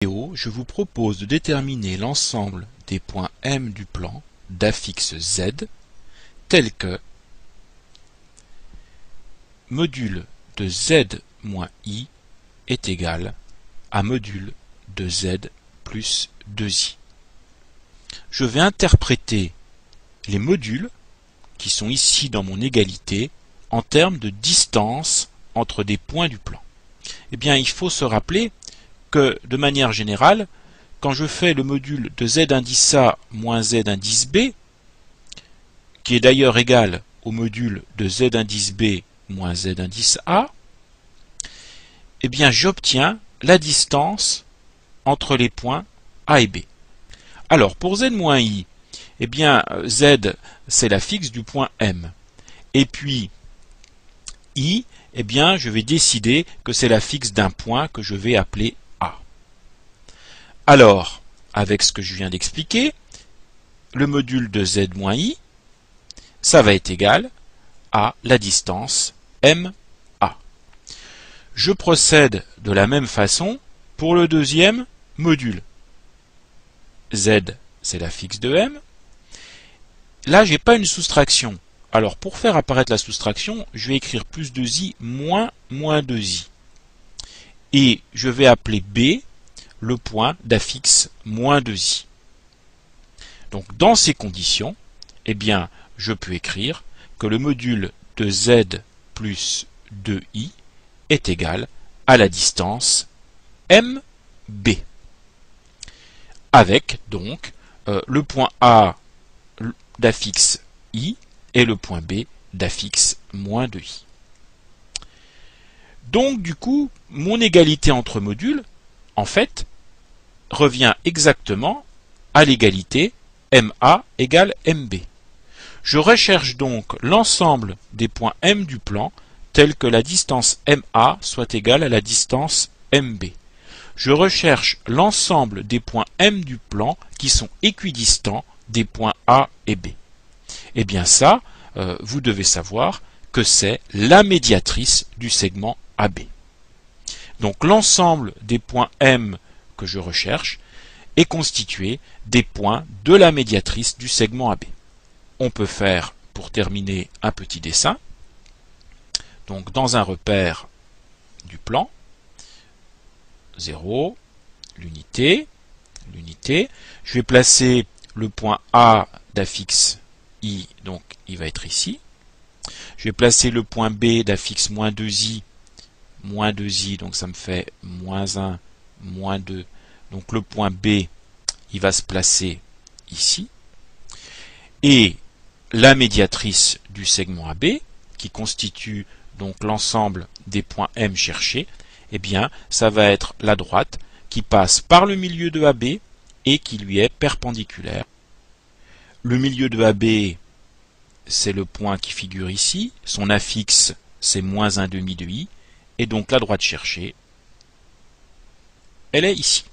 Je vous propose de déterminer l'ensemble des points M du plan d'affixe Z tels que module de Z moins I est égal à module de Z plus 2I. Je vais interpréter les modules qui sont ici dans mon égalité en termes de distance entre des points du plan. Eh bien, il faut se rappeler que, de manière générale, quand je fais le module de Z indice A moins Z indice B, qui est d'ailleurs égal au module de Z indice B moins Z indice A, eh bien j'obtiens la distance entre les points A et B. Alors, pour Z moins I, eh bien Z, c'est la fixe du point M. Et puis, I, eh bien je vais décider que c'est la fixe d'un point que je vais appeler A. Alors, avec ce que je viens d'expliquer, le module de Z moins I, ça va être égal à la distance MA. Je procède de la même façon pour le deuxième module. Z, c'est la fixe de M. Là, je n'ai pas une soustraction. Alors, pour faire apparaître la soustraction, je vais écrire plus 2i moins 2i. Et je vais appeler B le point d'affixe moins 2i. Donc, dans ces conditions, eh bien, je peux écrire que le module de Z plus 2i est égal à la distance MB. Avec, donc, le point A d'affixe I et le point B d'affixe moins 2i. Donc, du coup, mon égalité entre modules, en fait, revient exactement à l'égalité MA égale MB. Je recherche donc l'ensemble des points M du plan tel que la distance MA soit égale à la distance MB. Je recherche l'ensemble des points M du plan qui sont équidistants des points A et B. Eh bien ça, vous devez savoir que c'est la médiatrice du segment AB. Donc l'ensemble des points M que je recherche est constitué des points de la médiatrice du segment AB. On peut faire, pour terminer, un petit dessin. Donc dans un repère du plan, 0, l'unité, je vais placer le point A d'affixe I, donc il va être ici. Je vais placer le point B d'affixe moins 2i, donc ça me fait moins 1, moins 2. Donc le point B, il va se placer ici. Et la médiatrice du segment AB, qui constitue donc l'ensemble des points M cherchés, eh bien, ça va être la droite qui passe par le milieu de AB et qui lui est perpendiculaire. Le milieu de AB, c'est le point qui figure ici. Son affixe, c'est moins 1,5 de I. Et donc la droite cherchée, elle est ici.